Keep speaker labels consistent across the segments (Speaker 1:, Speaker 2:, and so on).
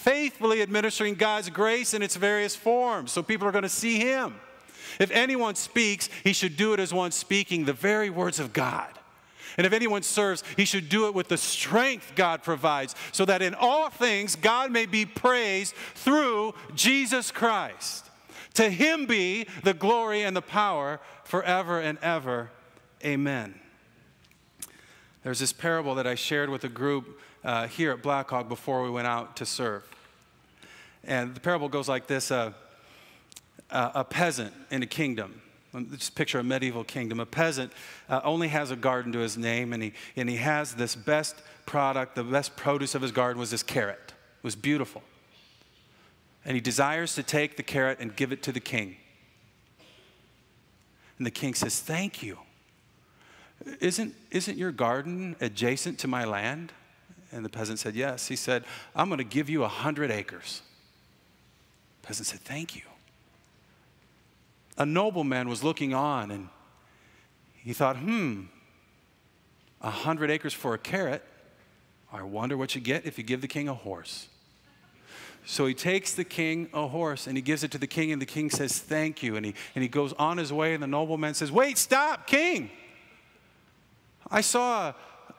Speaker 1: faithfully administering God's grace in its various forms, so people are going to see him. If anyone speaks, he should do it as one speaking the very words of God. And if anyone serves, he should do it with the strength God provides, so that in all things God may be praised through Jesus Christ. To him be the glory and the power forever and ever. Amen. There's this parable that I shared with a group here at Blackhawk before we went out to serve. And the parable goes like this. A peasant in a kingdom. Just picture a medieval kingdom. A peasant only has a garden to his name, and he has this best product, the best produce of his garden was this carrot. It was beautiful. And he desires to take the carrot and give it to the king. And the king says, "Thank you. Isn't your garden adjacent to my land?" And the peasant said, "Yes." He said, "I'm going to give you 100 acres. The peasant said, "Thank you." A nobleman was looking on, and he thought, 100 acres for a carrot. I wonder what you get if you give the king a horse. So he takes the king a horse, and he gives it to the king, and the king says, "Thank you." And he goes on his way, and the nobleman says, "Wait, stop, king. I saw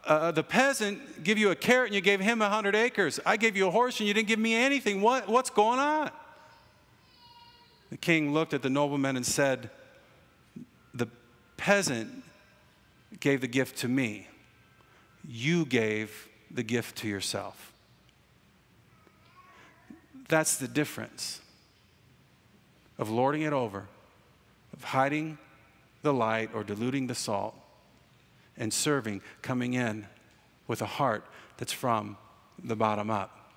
Speaker 1: the peasant give you a carrot, and you gave him 100 acres. I gave you a horse, and you didn't give me anything. What's going on?" The king looked at the nobleman and said, "The peasant gave the gift to me. You gave the gift to yourself." That's the difference of lording it over, of hiding the light or diluting the salt, and serving, coming in with a heart that's from the bottom up.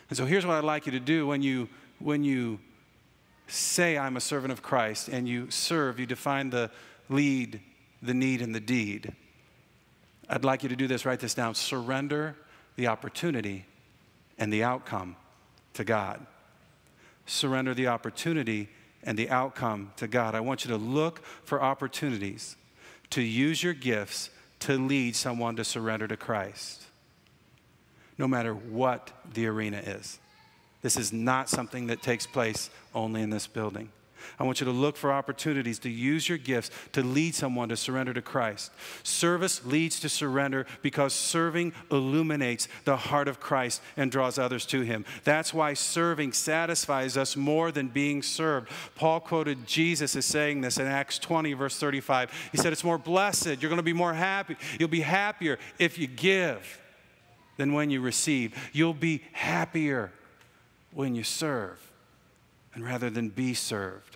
Speaker 1: And so here's what I'd like you to do when you say, "I'm a servant of Christ," and you serve, you define the lead, the need, and the deed. I'd like you to do this, write this down. Surrender the opportunity and the outcome to God. Surrender the opportunity and the outcome to God. I want you to look for opportunities to use your gifts to lead someone to surrender to Christ, no matter what the arena is. This is not something that takes place only in this building. I want you to look for opportunities to use your gifts to lead someone to surrender to Christ. Service leads to surrender because serving illuminates the heart of Christ and draws others to him. That's why serving satisfies us more than being served. Paul quoted Jesus as saying this in Acts 20, verse 35. He said, "It's more blessed. You're going to be more happy. You'll be happier if you give than when you receive. You'll be happier when you serve, and rather than be served."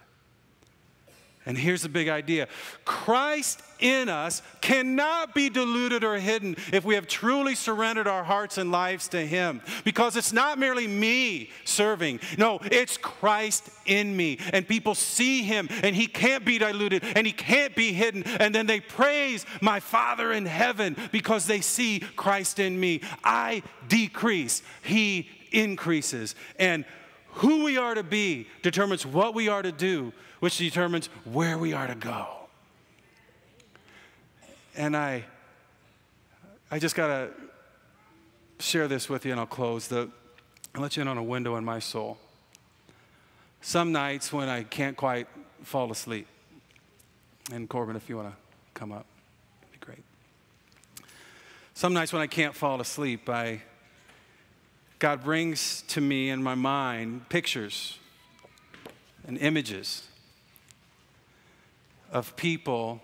Speaker 1: And here's the big idea. Christ in us cannot be diluted or hidden if we have truly surrendered our hearts and lives to him. Because it's not merely me serving. No, it's Christ in me. And people see him, and he can't be diluted, and he can't be hidden. And then they praise my Father in heaven because they see Christ in me. I decrease, he increases. And who we are to be determines what we are to do, which determines where we are to go. And I just got to share this with you, and I'll close. I'll let you in on a window in my soul. Some nights when I can't quite fall asleep, and Corbin, if you want to come up, that'd be great. Some nights when I can't fall asleep, God brings to me in my mind pictures and images of people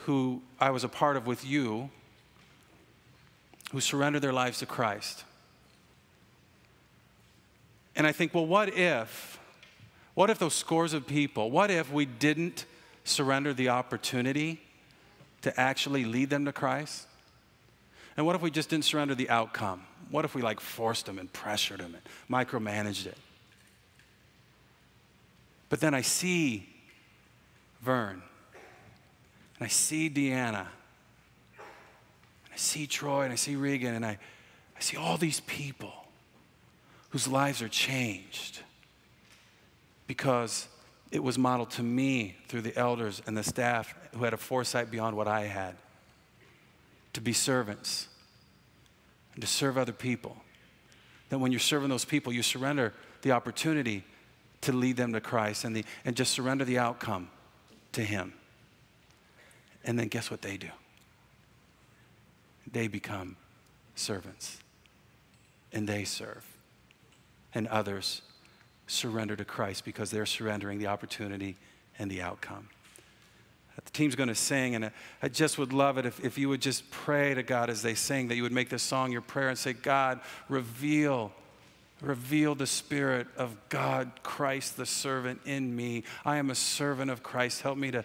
Speaker 1: who I was a part of with you, who surrendered their lives to Christ. And I think, well, what if those scores of people, what if we didn't surrender the opportunity to actually lead them to Christ? And what if we just didn't surrender the outcome? What if we forced them and pressured them and micromanaged it? But then I see Vern, and I see Deanna, and I see Troy, and I see Regan, and I see all these people whose lives are changed because it was modeled to me through the elders and the staff who had a foresight beyond what I had to be servants and to serve other people That when you're serving those people, you surrender the opportunity to lead them to Christ and just surrender the outcome to Him. And then guess what they do? They become servants. And they serve. And others surrender to Christ because they're surrendering the opportunity and the outcome. The team's going to sing, and I just would love it if you would just pray to God as they sing, that you would make this song your prayer and say, God, reveal the Spirit of God, Christ, the servant in me. I am a servant of Christ. Help me to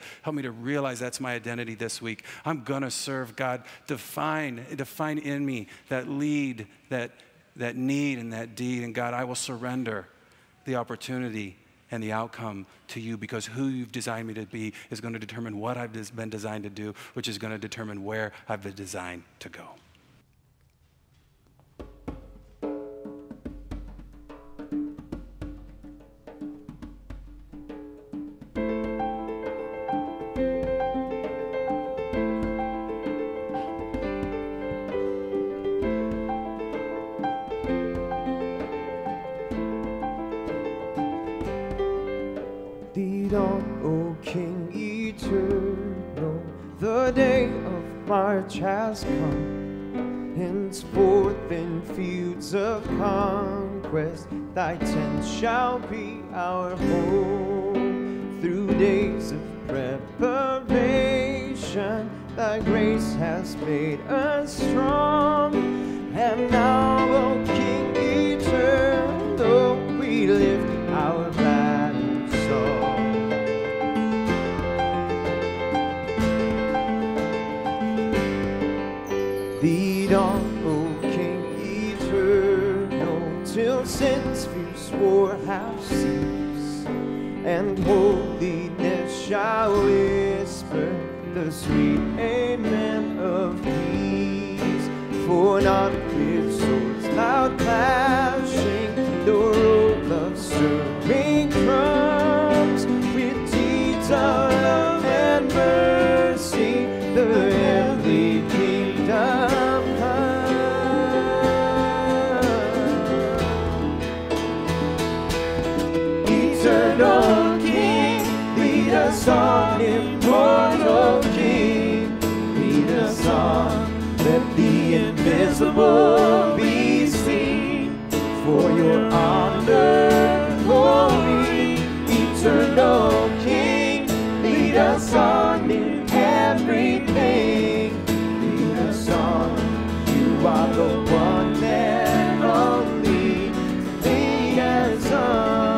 Speaker 1: realize that's my identity this week. I'm going to serve God. Define in me that lead, that need and that deed. And God, I will surrender the opportunity and the outcome to you, because who you've designed me to be is going to determine what I've been designed to do, which is going to determine where I've been designed to go.
Speaker 2: Lead on, O King eternal, the day of March has come. Henceforth in fields of conquest, thy tent shall be our home. Through days of preparation, thy grace has made us strong. And now, O King eternal, we lift our battle song. Lead on, O King eternal, till sin's fierce war have ceased, and holiness shall whisper the sweet amen of peace. For not with swords loud clashing, nor roll of stirring drums, with deeds of love and mercy, the heavenly kingdom comes. Eternal King, lead us on, immortal King, lead us on. Let the invisible be seen, for your honor, glory. Eternal King, lead us on in everything. Lead us on, you are the one and only. Lead us on.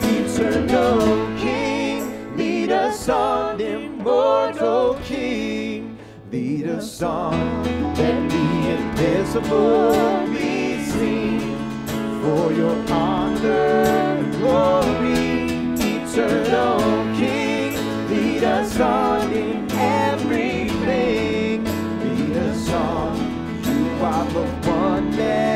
Speaker 2: Eternal King, lead us on, immortal King. Lead us on, let the invisible be seen, for your honor and glory. Eternal King, lead us on in everything. Lead us on, you are the one that